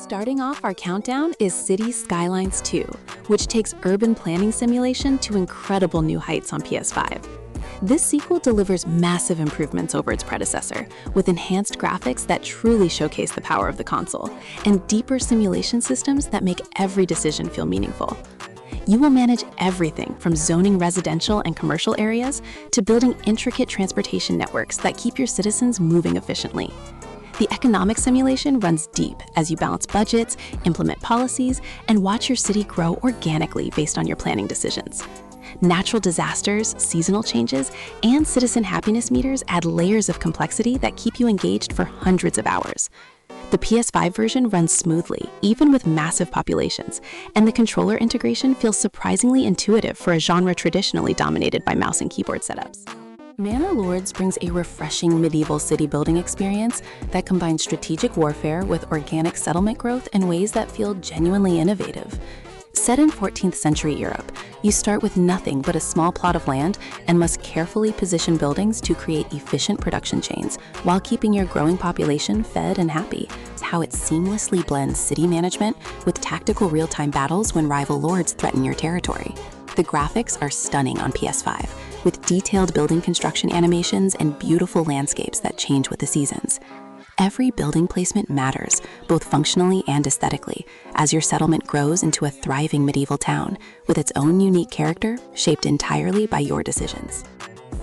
Starting off our countdown is City Skylines II, which takes urban planning simulation to incredible new heights on PS5. This sequel delivers massive improvements over its predecessor, with enhanced graphics that truly showcase the power of the console, and deeper simulation systems that make every decision feel meaningful. You will manage everything from zoning residential and commercial areas to building intricate transportation networks that keep your citizens moving efficiently. The economic simulation runs deep as you balance budgets, implement policies, and watch your city grow organically based on your planning decisions. Natural disasters, seasonal changes, and citizen happiness meters add layers of complexity that keep you engaged for hundreds of hours. The PS5 version runs smoothly, even with massive populations, and the controller integration feels surprisingly intuitive for a genre traditionally dominated by mouse and keyboard setups. Manor Lords brings a refreshing medieval city-building experience that combines strategic warfare with organic settlement growth in ways that feel genuinely innovative. Set in 14th century Europe, you start with nothing but a small plot of land and must carefully position buildings to create efficient production chains while keeping your growing population fed and happy. It's how it seamlessly blends city management with tactical real-time battles when rival lords threaten your territory. The graphics are stunning on PS5, with detailed building construction animations and beautiful landscapes that change with the seasons. Every building placement matters, both functionally and aesthetically, as your settlement grows into a thriving medieval town with its own unique character shaped entirely by your decisions.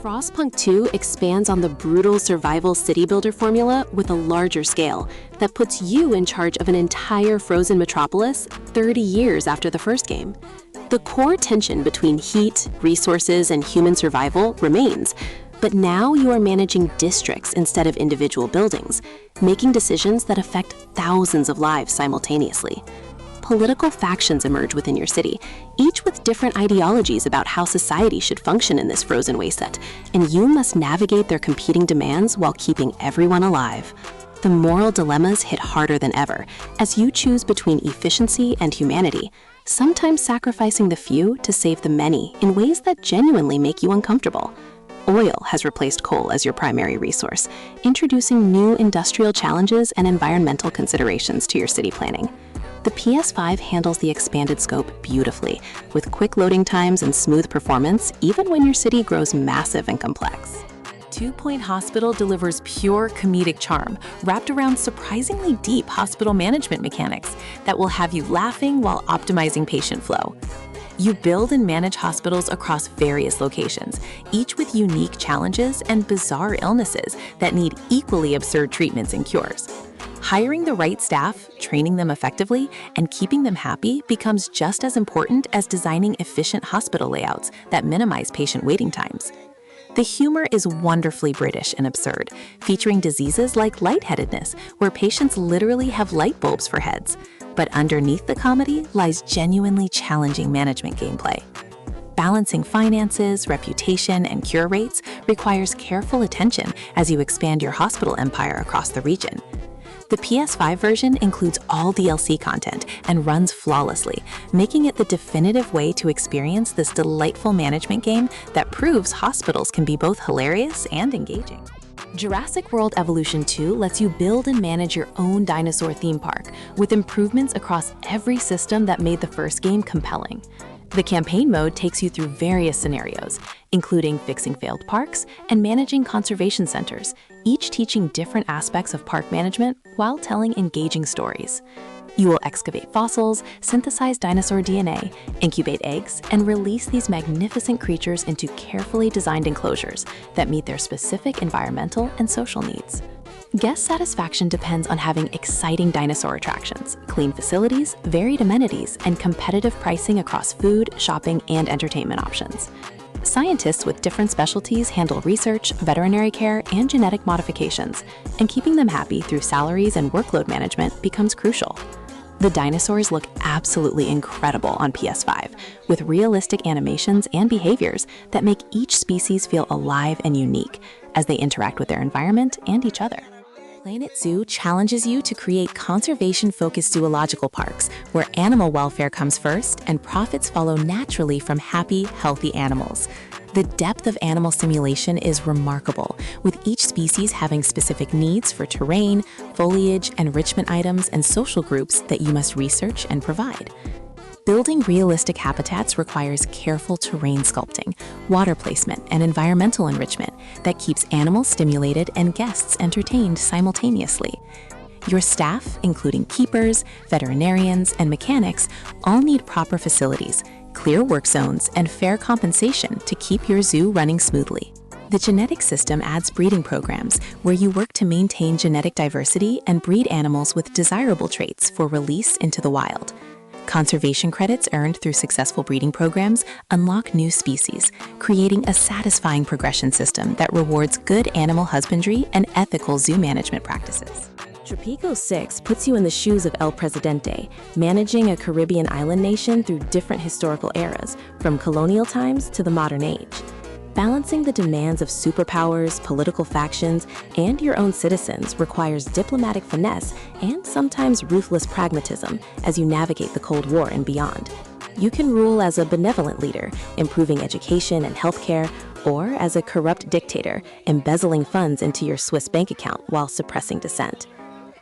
Frostpunk 2 expands on the brutal survival city builder formula with a larger scale that puts you in charge of an entire frozen metropolis 30 years after the first game. The core tension between heat, resources, and human survival remains, but now you are managing districts instead of individual buildings, making decisions that affect thousands of lives simultaneously. Political factions emerge within your city, each with different ideologies about how society should function in this frozen wasteland, and you must navigate their competing demands while keeping everyone alive. The moral dilemmas hit harder than ever as you choose between efficiency and humanity, sometimes sacrificing the few to save the many in ways that genuinely make you uncomfortable. Oil has replaced coal as your primary resource, introducing new industrial challenges and environmental considerations to your city planning. The PS5 handles the expanded scope beautifully, with quick loading times and smooth performance, even when your city grows massive and complex. 2 Point Hospital delivers pure comedic charm, wrapped around surprisingly deep hospital management mechanics that will have you laughing while optimizing patient flow. You build and manage hospitals across various locations, each with unique challenges and bizarre illnesses that need equally absurd treatments and cures. Hiring the right staff, training them effectively, and keeping them happy becomes just as important as designing efficient hospital layouts that minimize patient waiting times. The humor is wonderfully British and absurd, featuring diseases like lightheadedness, where patients literally have light bulbs for heads. But underneath the comedy lies genuinely challenging management gameplay. Balancing finances, reputation, and cure rates requires careful attention as you expand your hospital empire across the region. The PS5 version includes all DLC content and runs flawlessly, making it the definitive way to experience this delightful management game that proves hospitals can be both hilarious and engaging. Jurassic World Evolution 2 lets you build and manage your own dinosaur theme park, with improvements across every system that made the first game compelling. The campaign mode takes you through various scenarios, including fixing failed parks and managing conservation centers, each teaching different aspects of park management while telling engaging stories. You will excavate fossils, synthesize dinosaur DNA, incubate eggs, and release these magnificent creatures into carefully designed enclosures that meet their specific environmental and social needs. Guest satisfaction depends on having exciting dinosaur attractions, clean facilities, varied amenities, and competitive pricing across food, shopping, and entertainment options. Scientists with different specialties handle research, veterinary care, and genetic modifications, and keeping them happy through salaries and workload management becomes crucial. The dinosaurs look absolutely incredible on PS5, with realistic animations and behaviors that make each species feel alive and unique as they interact with their environment and each other. Planet Zoo challenges you to create conservation-focused zoological parks where animal welfare comes first and profits follow naturally from happy, healthy animals. The depth of animal simulation is remarkable, with each species having specific needs for terrain, foliage, enrichment items, and social groups that you must research and provide. Building realistic habitats requires careful terrain sculpting, water placement, and environmental enrichment that keeps animals stimulated and guests entertained simultaneously. Your staff, including keepers, veterinarians, and mechanics, all need proper facilities, clear work zones, and fair compensation to keep your zoo running smoothly. The genetic system adds breeding programs where you work to maintain genetic diversity and breed animals with desirable traits for release into the wild. Conservation credits earned through successful breeding programs unlock new species, creating a satisfying progression system that rewards good animal husbandry and ethical zoo management practices. Tropico 6 puts you in the shoes of El Presidente, managing a Caribbean island nation through different historical eras, from colonial times to the modern age. Balancing the demands of superpowers, political factions, and your own citizens requires diplomatic finesse and sometimes ruthless pragmatism as you navigate the Cold War and beyond. You can rule as a benevolent leader, improving education and healthcare, or as a corrupt dictator, embezzling funds into your Swiss bank account while suppressing dissent.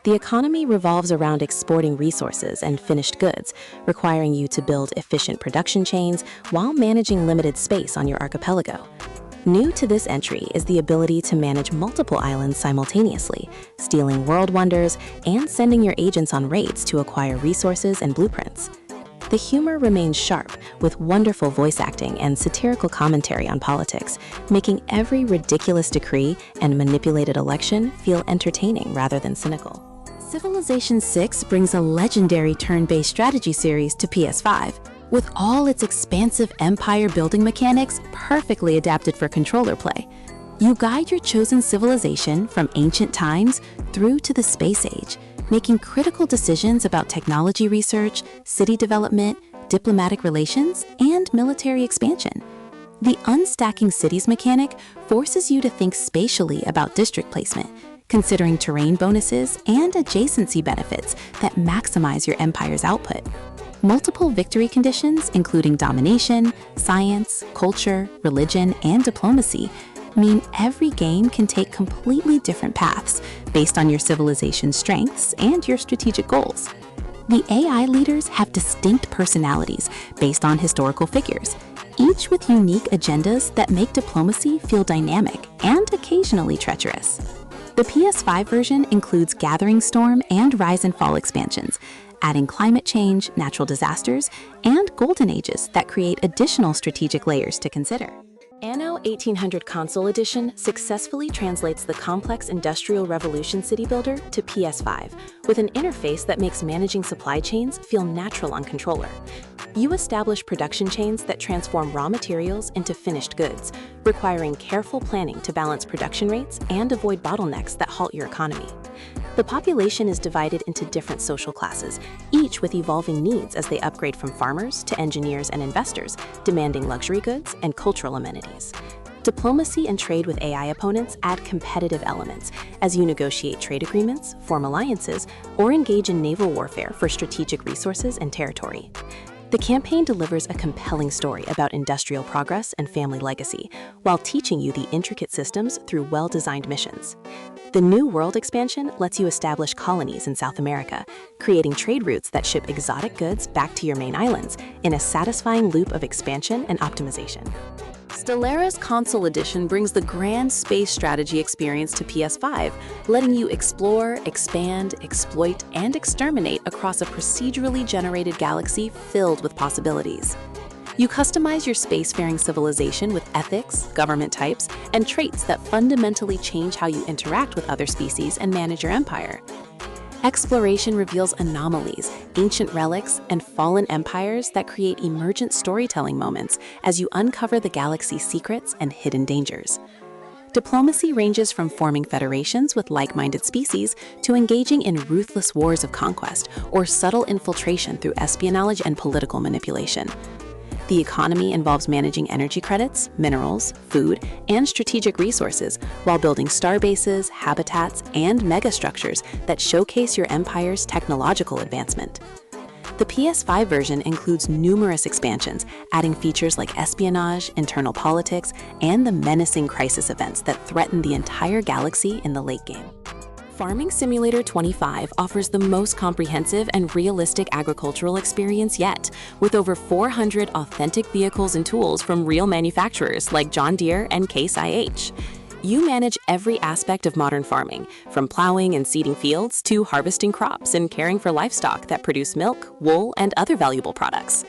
The economy revolves around exporting resources and finished goods, requiring you to build efficient production chains while managing limited space on your archipelago. New to this entry is the ability to manage multiple islands simultaneously, stealing world wonders, and sending your agents on raids to acquire resources and blueprints. The humor remains sharp, with wonderful voice acting and satirical commentary on politics, making every ridiculous decree and manipulated election feel entertaining rather than cynical. Civilization VI brings a legendary turn-based strategy series to PS5, with all its expansive empire-building mechanics perfectly adapted for controller play. You guide your chosen civilization from ancient times through to the space age, making critical decisions about technology research, city development, diplomatic relations, and military expansion. The unstacking cities mechanic forces you to think spatially about district placement, considering terrain bonuses and adjacency benefits that maximize your empire's output. Multiple victory conditions, including domination, science, culture, religion, and diplomacy, mean every game can take completely different paths based on your civilization's strengths and your strategic goals. The AI leaders have distinct personalities based on historical figures, each with unique agendas that make diplomacy feel dynamic and occasionally treacherous. The PS5 version includes Gathering Storm and Rise and Fall expansions, adding climate change, natural disasters, and golden ages that create additional strategic layers to consider. Anno 1800 Console Edition successfully translates the complex Industrial Revolution city builder to PS5, with an interface that makes managing supply chains feel natural on controller. You establish production chains that transform raw materials into finished goods, requiring careful planning to balance production rates and avoid bottlenecks that halt your economy. The population is divided into different social classes, each with evolving needs as they upgrade from farmers to engineers and investors, demanding luxury goods and cultural amenities. Diplomacy and trade with AI opponents add competitive elements as you negotiate trade agreements, form alliances, or engage in naval warfare for strategic resources and territory. The campaign delivers a compelling story about industrial progress and family legacy, while teaching you the intricate systems through well-designed missions. The New World expansion lets you establish colonies in South America, creating trade routes that ship exotic goods back to your main islands in a satisfying loop of expansion and optimization. Stellaris Console Edition brings the grand space strategy experience to PS5, letting you explore, expand, exploit, and exterminate across a procedurally generated galaxy filled with possibilities. You customize your spacefaring civilization with ethics, government types, and traits that fundamentally change how you interact with other species and manage your empire. Exploration reveals anomalies, ancient relics, and fallen empires that create emergent storytelling moments as you uncover the galaxy's secrets and hidden dangers. Diplomacy ranges from forming federations with like-minded species to engaging in ruthless wars of conquest or subtle infiltration through espionage and political manipulation. The economy involves managing energy credits, minerals, food, and strategic resources while building star bases, habitats, and megastructures that showcase your empire's technological advancement. The PS5 version includes numerous expansions, adding features like espionage, internal politics, and the menacing crisis events that threaten the entire galaxy in the late game. Farming Simulator 25 offers the most comprehensive and realistic agricultural experience yet, with over 400 authentic vehicles and tools from real manufacturers like John Deere and Case IH. You manage every aspect of modern farming, from plowing and seeding fields to harvesting crops and caring for livestock that produce milk, wool, and other valuable products.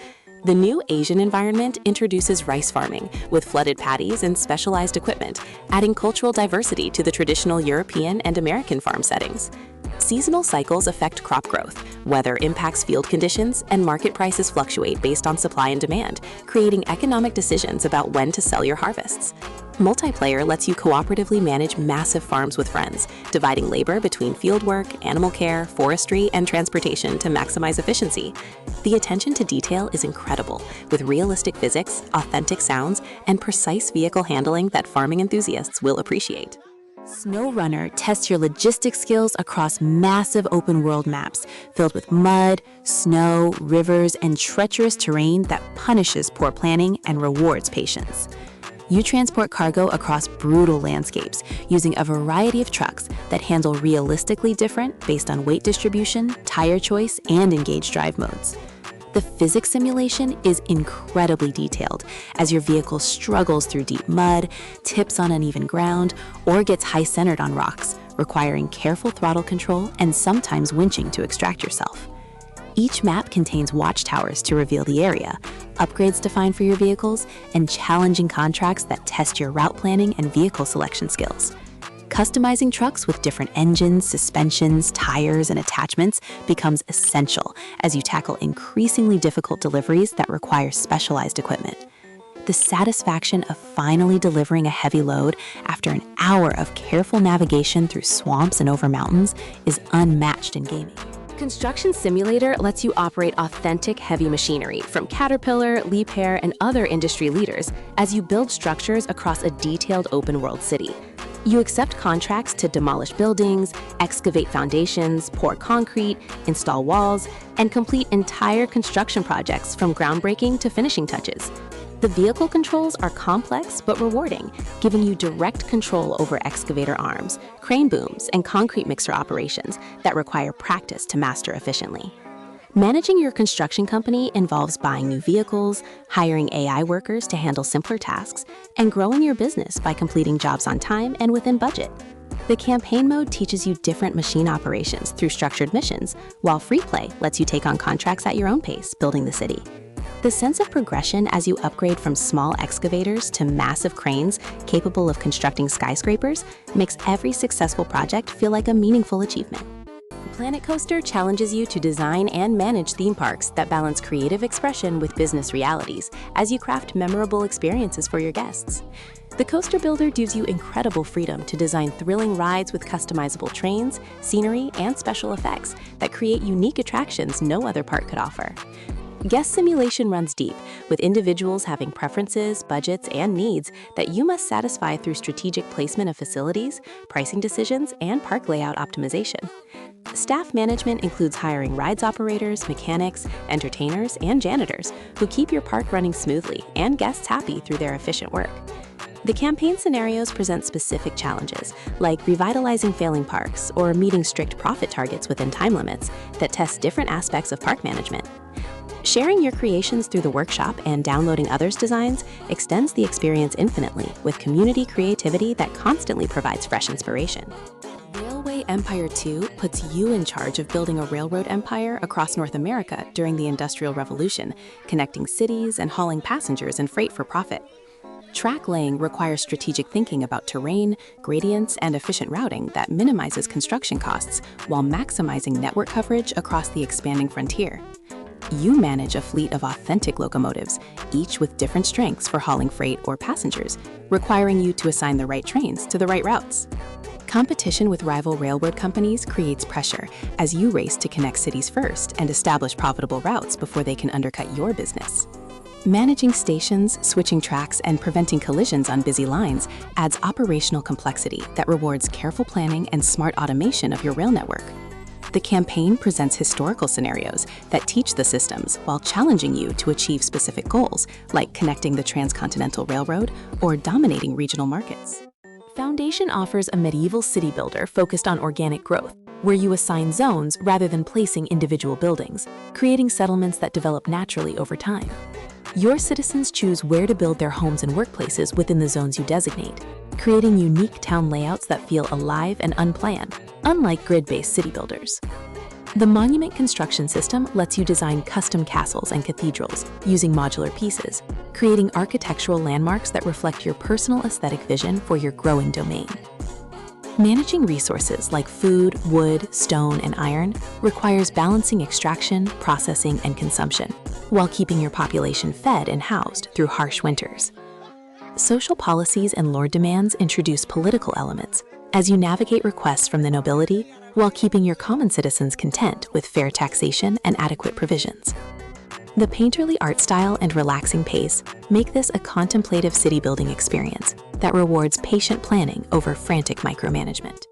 The new Asian environment introduces rice farming with flooded paddies and specialized equipment, adding cultural diversity to the traditional European and American farm settings. Seasonal cycles affect crop growth, weather impacts field conditions, and market prices fluctuate based on supply and demand, creating economic decisions about when to sell your harvests. Multiplayer lets you cooperatively manage massive farms with friends, dividing labor between fieldwork, animal care, forestry, and transportation to maximize efficiency. The attention to detail is incredible, with realistic physics, authentic sounds, and precise vehicle handling that farming enthusiasts will appreciate. Snowrunner tests your logistics skills across massive open-world maps filled with mud, snow, rivers, and treacherous terrain that punishes poor planning and rewards patience. You transport cargo across brutal landscapes using a variety of trucks that handle realistically different based on weight distribution, tire choice, and engaged drive modes. The physics simulation is incredibly detailed as your vehicle struggles through deep mud, tips on uneven ground, or gets high-centered on rocks, requiring careful throttle control and sometimes winching to extract yourself. Each map contains watchtowers to reveal the area, upgrades to find for your vehicles, and challenging contracts that test your route planning and vehicle selection skills. Customizing trucks with different engines, suspensions, tires, and attachments becomes essential as you tackle increasingly difficult deliveries that require specialized equipment. The satisfaction of finally delivering a heavy load after an hour of careful navigation through swamps and over mountains is unmatched in gaming. Construction Simulator lets you operate authentic heavy machinery from Caterpillar, Liebherr, and other industry leaders as you build structures across a detailed open-world city. You accept contracts to demolish buildings, excavate foundations, pour concrete, install walls, and complete entire construction projects from groundbreaking to finishing touches. The vehicle controls are complex but rewarding, giving you direct control over excavator arms, crane booms, and concrete mixer operations that require practice to master efficiently. Managing your construction company involves buying new vehicles, hiring AI workers to handle simpler tasks, and growing your business by completing jobs on time and within budget. The campaign mode teaches you different machine operations through structured missions, while free play lets you take on contracts at your own pace, building the city. The sense of progression as you upgrade from small excavators to massive cranes capable of constructing skyscrapers makes every successful project feel like a meaningful achievement. Planet Coaster challenges you to design and manage theme parks that balance creative expression with business realities as you craft memorable experiences for your guests. The Coaster Builder gives you incredible freedom to design thrilling rides with customizable trains, scenery, and special effects that create unique attractions no other park could offer. Guest simulation runs deep, with individuals having preferences, budgets, and needs that you must satisfy through strategic placement of facilities, pricing decisions, and park layout optimization. Staff management includes hiring rides operators, mechanics, entertainers, and janitors who keep your park running smoothly and guests happy through their efficient work. The campaign scenarios present specific challenges, like revitalizing failing parks or meeting strict profit targets within time limits that test different aspects of park management. Sharing your creations through the workshop and downloading others' designs extends the experience infinitely with community creativity that constantly provides fresh inspiration. Railway Empire 2 puts you in charge of building a railroad empire across North America during the Industrial Revolution, connecting cities and hauling passengers and freight for profit. Track laying requires strategic thinking about terrain, gradients, and efficient routing that minimizes construction costs while maximizing network coverage across the expanding frontier. You manage a fleet of authentic locomotives, each with different strengths for hauling freight or passengers, requiring you to assign the right trains to the right routes. Competition with rival railroad companies creates pressure as you race to connect cities first and establish profitable routes before they can undercut your business. Managing stations, switching tracks, and preventing collisions on busy lines adds operational complexity that rewards careful planning and smart automation of your rail network. The campaign presents historical scenarios that teach the systems while challenging you to achieve specific goals, like connecting the Transcontinental Railroad or dominating regional markets. Foundation offers a medieval city builder focused on organic growth, where you assign zones rather than placing individual buildings, creating settlements that develop naturally over time. Your citizens choose where to build their homes and workplaces within the zones you designate, creating unique town layouts that feel alive and unplanned, unlike grid-based city builders. The monument construction system lets you design custom castles and cathedrals using modular pieces, creating architectural landmarks that reflect your personal aesthetic vision for your growing domain. Managing resources like food, wood, stone, and iron requires balancing extraction, processing, and consumption, while keeping your population fed and housed through harsh winters. Social policies and lord demands introduce political elements as you navigate requests from the nobility while keeping your common citizens content with fair taxation and adequate provisions. The painterly art style and relaxing pace make this a contemplative city-building experience that rewards patient planning over frantic micromanagement.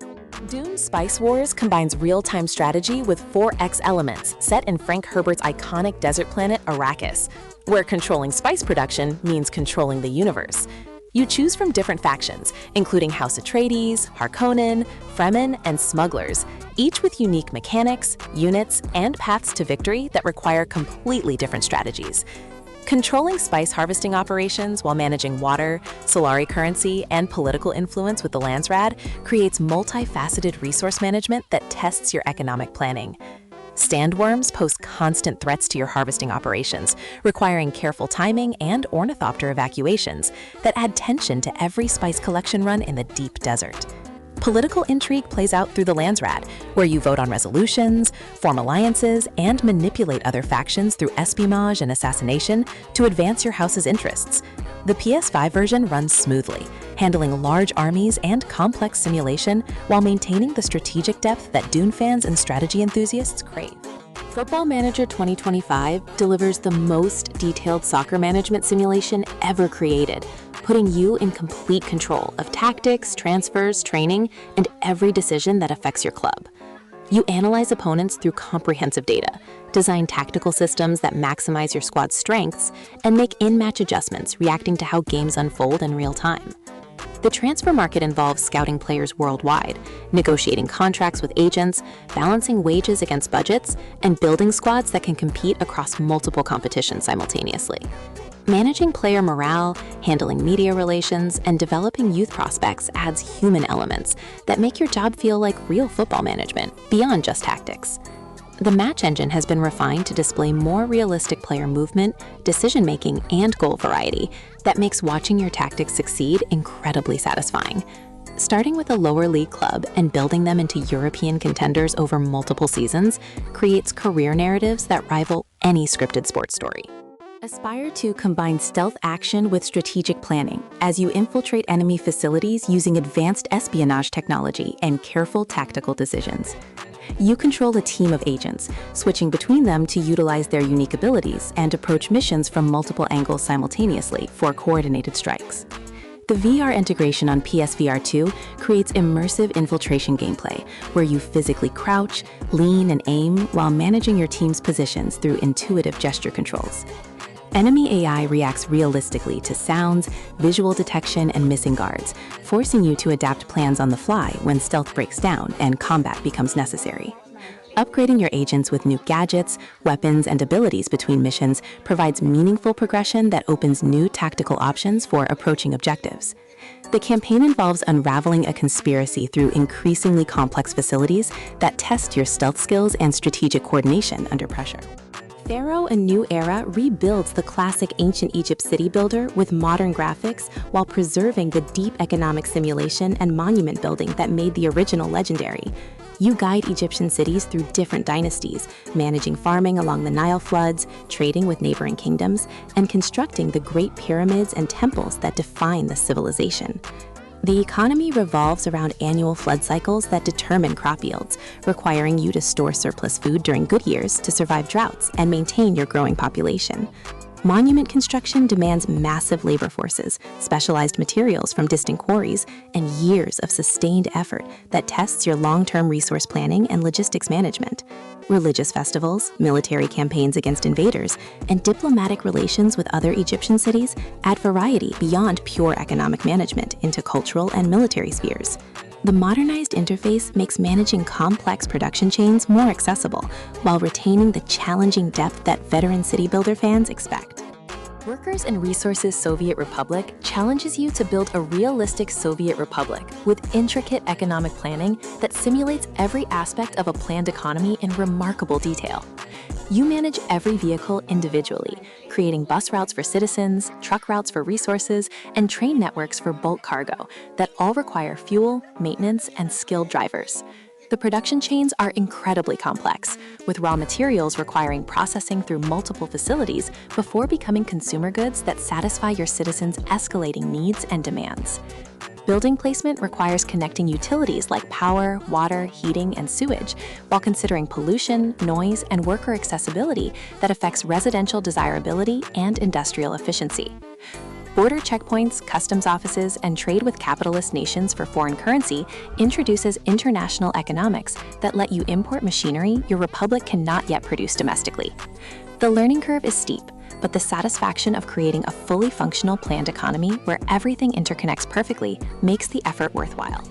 Dune Spice Wars combines real-time strategy with 4X elements set in Frank Herbert's iconic desert planet Arrakis, where controlling spice production means controlling the universe. You choose from different factions, including House Atreides, Harkonnen, Fremen, and Smugglers, each with unique mechanics, units, and paths to victory that require completely different strategies. Controlling spice harvesting operations while managing water, Solari currency, and political influence with the Landsrad creates multifaceted resource management that tests your economic planning. Standworms pose constant threats to your harvesting operations, requiring careful timing and ornithopter evacuations that add tension to every spice collection run in the deep desert. Political intrigue plays out through the Landsrad, where you vote on resolutions, form alliances, and manipulate other factions through espionage and assassination to advance your house's interests. The PS5 version runs smoothly, handling large armies and complex simulation while maintaining the strategic depth that Dune fans and strategy enthusiasts crave. Football Manager 2025 delivers the most detailed soccer management simulation ever created, putting you in complete control of tactics, transfers, training, and every decision that affects your club. You analyze opponents through comprehensive data, design tactical systems that maximize your squad's strengths, and make in-match adjustments reacting to how games unfold in real time. The transfer market involves scouting players worldwide, negotiating contracts with agents, balancing wages against budgets, and building squads that can compete across multiple competitions simultaneously. Managing player morale, handling media relations, and developing youth prospects adds human elements that make your job feel like real football management, beyond just tactics. The match engine has been refined to display more realistic player movement, decision-making, and goal variety that makes watching your tactics succeed incredibly satisfying. Starting with a lower league club and building them into European contenders over multiple seasons creates career narratives that rival any scripted sports story. Espire 2 combines stealth action with strategic planning as you infiltrate enemy facilities using advanced espionage technology and careful tactical decisions. You control a team of agents, switching between them to utilize their unique abilities and approach missions from multiple angles simultaneously for coordinated strikes. The VR integration on PSVR 2 creates immersive infiltration gameplay, where you physically crouch, lean, and aim while managing your team's positions through intuitive gesture controls. Enemy AI reacts realistically to sounds, visual detection, and missing guards, forcing you to adapt plans on the fly when stealth breaks down and combat becomes necessary. Upgrading your agents with new gadgets, weapons, and abilities between missions provides meaningful progression that opens new tactical options for approaching objectives. The campaign involves unraveling a conspiracy through increasingly complex facilities that test your stealth skills and strategic coordination under pressure. Pharaoh A New Era rebuilds the classic ancient Egypt city builder with modern graphics while preserving the deep economic simulation and monument building that made the original legendary. You guide Egyptian cities through different dynasties, managing farming along the Nile floods, trading with neighboring kingdoms, and constructing the great pyramids and temples that define the civilization. The economy revolves around annual flood cycles that determine crop yields, requiring you to store surplus food during good years to survive droughts and maintain your growing population. Monument construction demands massive labor forces, specialized materials from distant quarries, and years of sustained effort that tests your long-term resource planning and logistics management. Religious festivals, military campaigns against invaders, and diplomatic relations with other Egyptian cities add variety beyond pure economic management into cultural and military spheres. The modernized interface makes managing complex production chains more accessible while retaining the challenging depth that veteran city builder fans expect. Workers and Resources Soviet Republic challenges you to build a realistic Soviet republic with intricate economic planning that simulates every aspect of a planned economy in remarkable detail. You manage every vehicle individually, creating bus routes for citizens, truck routes for resources, and train networks for bulk cargo that all require fuel, maintenance, and skilled drivers. The production chains are incredibly complex, with raw materials requiring processing through multiple facilities before becoming consumer goods that satisfy your citizens' escalating needs and demands. Building placement requires connecting utilities like power, water, heating, and sewage, while considering pollution, noise, and worker accessibility that affects residential desirability and industrial efficiency. Border checkpoints, customs offices, and trade with capitalist nations for foreign currency introduces international economics that let you import machinery your republic cannot yet produce domestically. The learning curve is steep, but the satisfaction of creating a fully functional planned economy where everything interconnects perfectly makes the effort worthwhile.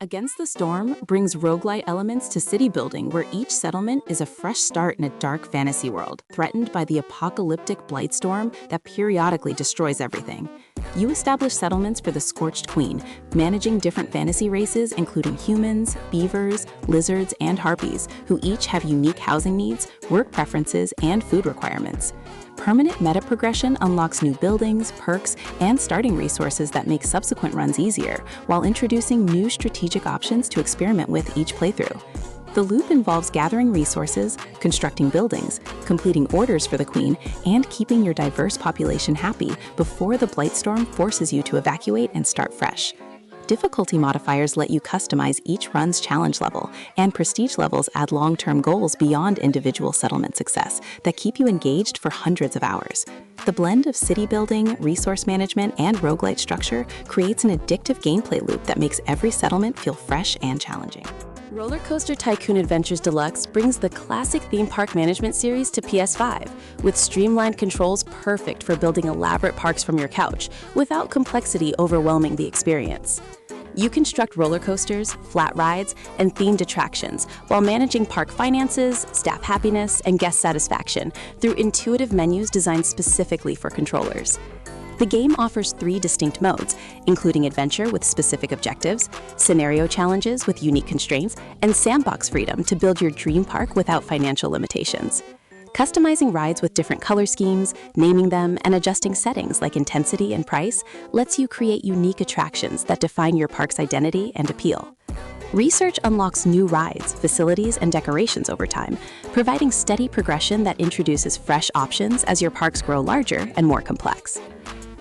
Against the Storm brings roguelite elements to city building, where each settlement is a fresh start in a dark fantasy world, threatened by the apocalyptic blight storm that periodically destroys everything. You establish settlements for the Scorched Queen, managing different fantasy races including humans, beavers, lizards, and harpies, who each have unique housing needs, work preferences, and food requirements. Permanent meta progression unlocks new buildings, perks, and starting resources that make subsequent runs easier, while introducing new strategic options to experiment with each playthrough. The loop involves gathering resources, constructing buildings, completing orders for the Queen, and keeping your diverse population happy before the Blightstorm forces you to evacuate and start fresh. Difficulty modifiers let you customize each run's challenge level, and prestige levels add long-term goals beyond individual settlement success that keep you engaged for hundreds of hours. The blend of city building, resource management, and roguelite structure creates an addictive gameplay loop that makes every settlement feel fresh and challenging. Rollercoaster Tycoon Adventures Deluxe brings the classic theme park management series to PS5, with streamlined controls perfect for building elaborate parks from your couch, without complexity overwhelming the experience. You construct roller coasters, flat rides, and themed attractions while managing park finances, staff happiness, and guest satisfaction through intuitive menus designed specifically for controllers. The game offers 3 distinct modes, including adventure with specific objectives, scenario challenges with unique constraints, and sandbox freedom to build your dream park without financial limitations. Customizing rides with different color schemes, naming them, and adjusting settings like intensity and price lets you create unique attractions that define your park's identity and appeal. Research unlocks new rides, facilities, and decorations over time, providing steady progression that introduces fresh options as your parks grow larger and more complex.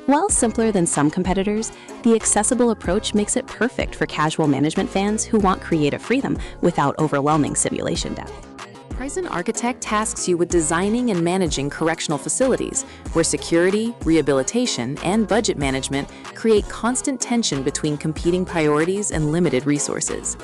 While simpler than some competitors, the accessible approach makes it perfect for casual management fans who want creative freedom without overwhelming simulation depth. Prison Architect tasks you with designing and managing correctional facilities, where security, rehabilitation, and budget management create constant tension between competing priorities and limited resources.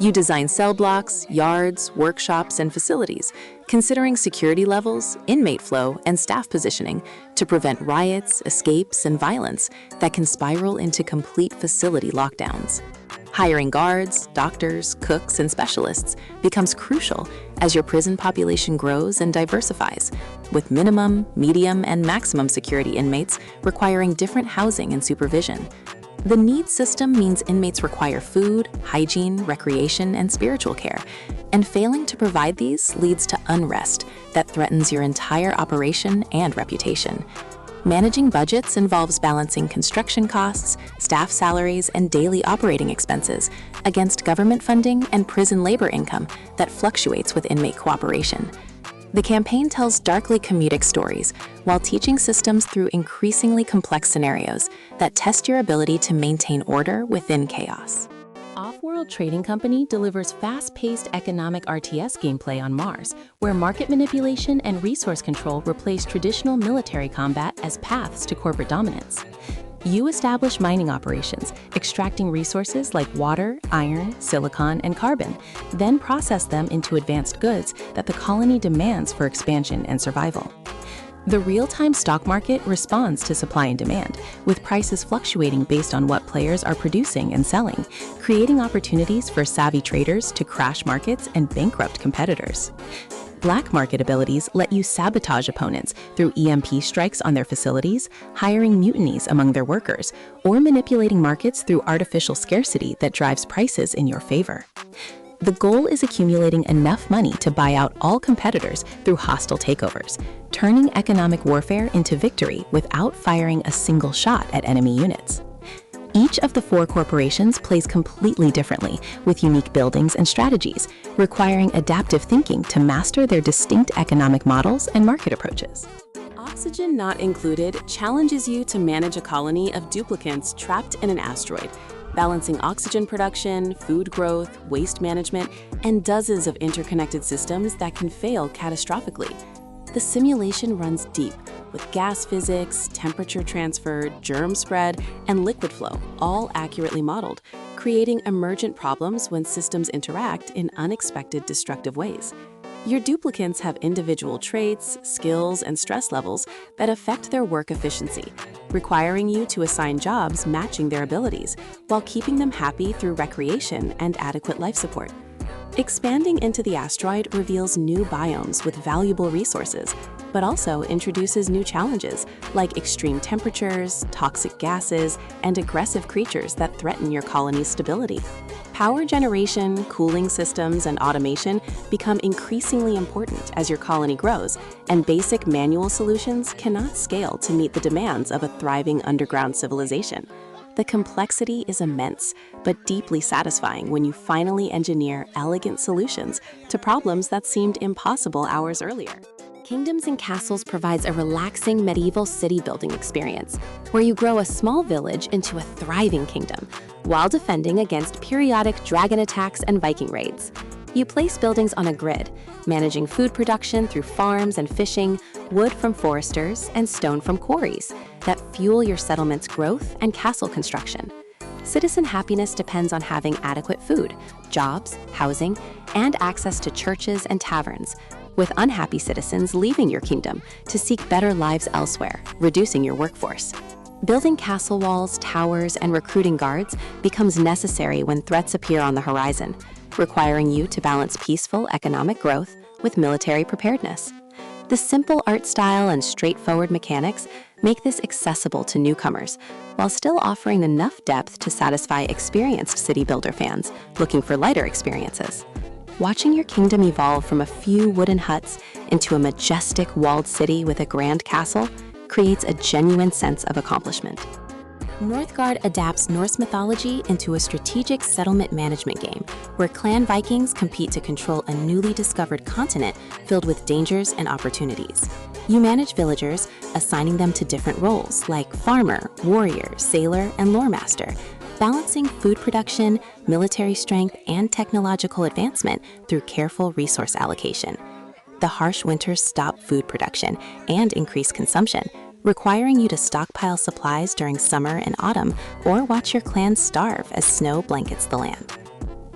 You design cell blocks, yards, workshops, and facilities, considering security levels, inmate flow, and staff positioning to prevent riots, escapes, and violence that can spiral into complete facility lockdowns. Hiring guards, doctors, cooks, and specialists becomes crucial as your prison population grows and diversifies, with minimum, medium, and maximum security inmates requiring different housing and supervision. The needs system means inmates require food, hygiene, recreation, and spiritual care, and failing to provide these leads to unrest that threatens your entire operation and reputation. Managing budgets involves balancing construction costs, staff salaries, and daily operating expenses against government funding and prison labor income that fluctuates with inmate cooperation. The campaign tells darkly comedic stories while teaching systems through increasingly complex scenarios that test your ability to maintain order within chaos. Offworld Offworld Trading Company delivers fast-paced economic RTS gameplay on Mars, where market manipulation and resource control replace traditional military combat as paths to corporate dominance. You establish mining operations, extracting resources like water, iron, silicon, and carbon, then process them into advanced goods that the colony demands for expansion and survival. The real-time stock market responds to supply and demand, with prices fluctuating based on what players are producing and selling, creating opportunities for savvy traders to crash markets and bankrupt competitors. Black market abilities let you sabotage opponents through EMP strikes on their facilities, hiring mutinies among their workers, or manipulating markets through artificial scarcity that drives prices in your favor. The goal is accumulating enough money to buy out all competitors through hostile takeovers, turning economic warfare into victory without firing a single shot at enemy units. Each of the 4 corporations plays completely differently, with unique buildings and strategies, requiring adaptive thinking to master their distinct economic models and market approaches. Oxygen Not Included challenges you to manage a colony of duplicants trapped in an asteroid, balancing oxygen production, food growth, waste management, and dozens of interconnected systems that can fail catastrophically. The simulation runs deep, with gas physics, temperature transfer, germ spread, and liquid flow all accurately modeled, creating emergent problems when systems interact in unexpected destructive ways. Your duplicants have individual traits, skills, and stress levels that affect their work efficiency, requiring you to assign jobs matching their abilities, while keeping them happy through recreation and adequate life support. Expanding into the asteroid reveals new biomes with valuable resources, but also introduces new challenges like extreme temperatures, toxic gases, and aggressive creatures that threaten your colony's stability. Power generation, cooling systems, and automation become increasingly important as your colony grows, and basic manual solutions cannot scale to meet the demands of a thriving underground civilization. The complexity is immense, but deeply satisfying when you finally engineer elegant solutions to problems that seemed impossible hours earlier. Kingdoms and Castles provides a relaxing medieval city-building experience, where you grow a small village into a thriving kingdom, while defending against periodic dragon attacks and Viking raids. You place buildings on a grid, managing food production through farms and fishing, wood from foresters, and stone from quarries that fuel your settlement's growth and castle construction. Citizen happiness depends on having adequate food, jobs, housing, and access to churches and taverns, with unhappy citizens leaving your kingdom to seek better lives elsewhere, reducing your workforce. Building castle walls, towers, and recruiting guards becomes necessary when threats appear on the horizon, requiring you to balance peaceful economic growth with military preparedness. The simple art style and straightforward mechanics make this accessible to newcomers, while still offering enough depth to satisfy experienced city builder fans looking for lighter experiences. Watching your kingdom evolve from a few wooden huts into a majestic walled city with a grand castle creates a genuine sense of accomplishment. Northgard adapts Norse mythology into a strategic settlement management game, where clan Vikings compete to control a newly discovered continent filled with dangers and opportunities. You manage villagers, assigning them to different roles like farmer, warrior, sailor, and lore master, balancing food production, military strength, and technological advancement through careful resource allocation. The harsh winters stop food production and increase consumption, requiring you to stockpile supplies during summer and autumn, or watch your clan starve as snow blankets the land.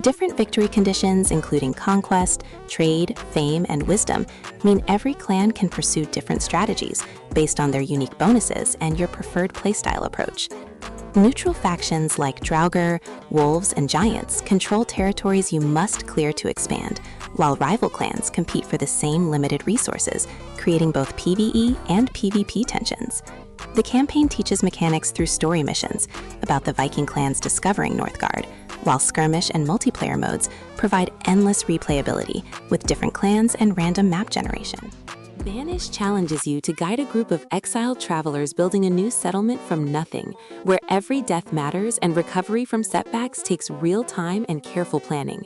Different victory conditions, including conquest, trade, fame, and wisdom, mean every clan can pursue different strategies based on their unique bonuses and your preferred playstyle approach. Neutral factions like Draugr, wolves, and giants control territories you must clear to expand, while rival clans compete for the same limited resources, creating both PvE and PvP tensions. The campaign teaches mechanics through story missions about the Viking clans discovering Northgard, while skirmish and multiplayer modes provide endless replayability with different clans and random map generation. Banished challenges you to guide a group of exiled travelers building a new settlement from nothing, where every death matters and recovery from setbacks takes real time and careful planning.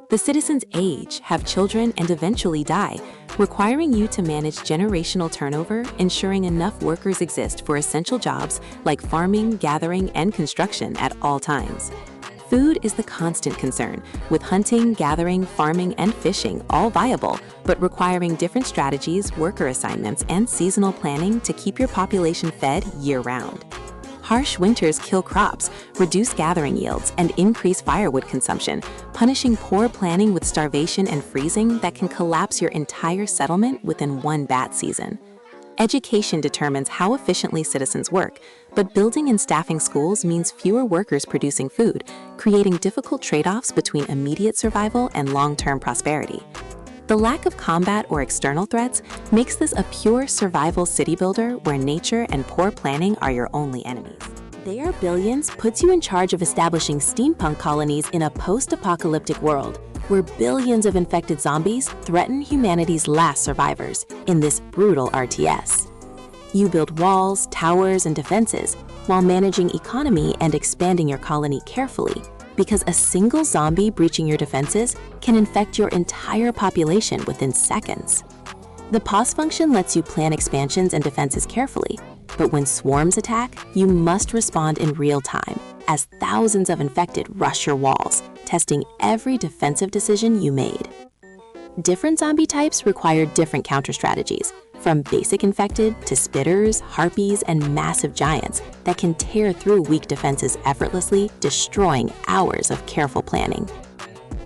The citizens age, have children, and eventually die, requiring you to manage generational turnover, ensuring enough workers exist for essential jobs like farming, gathering, and construction at all times. Food is the constant concern, with hunting, gathering, farming, and fishing all viable, but requiring different strategies, worker assignments, and seasonal planning to keep your population fed year-round. Harsh winters kill crops, reduce gathering yields, and increase firewood consumption, punishing poor planning with starvation and freezing that can collapse your entire settlement within one bad season. Education determines how efficiently citizens work, but building and staffing schools means fewer workers producing food, creating difficult trade-offs between immediate survival and long-term prosperity. The lack of combat or external threats makes this a pure survival city builder where nature and poor planning are your only enemies. Their billions puts you in charge of establishing steampunk colonies in a post-apocalyptic world, where billions of infected zombies threaten humanity's last survivors in this brutal RTS. You build walls, towers, and defenses while managing economy and expanding your colony carefully, because a single zombie breaching your defenses can infect your entire population within seconds. The pause function lets you plan expansions and defenses carefully, but when swarms attack, you must respond in real time, as thousands of infected rush your walls, testing every defensive decision you made. Different zombie types require different counter strategies, from basic infected to spitters, harpies, and massive giants that can tear through weak defenses effortlessly, destroying hours of careful planning.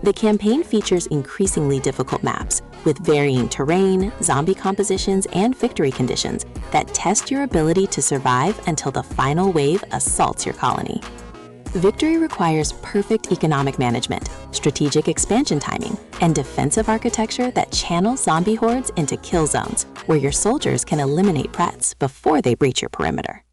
The campaign features increasingly difficult maps, with varying terrain, zombie compositions, and victory conditions that test your ability to survive until the final wave assaults your colony. Victory requires perfect economic management, strategic expansion timing, and defensive architecture that channels zombie hordes into kill zones, where your soldiers can eliminate threats before they breach your perimeter.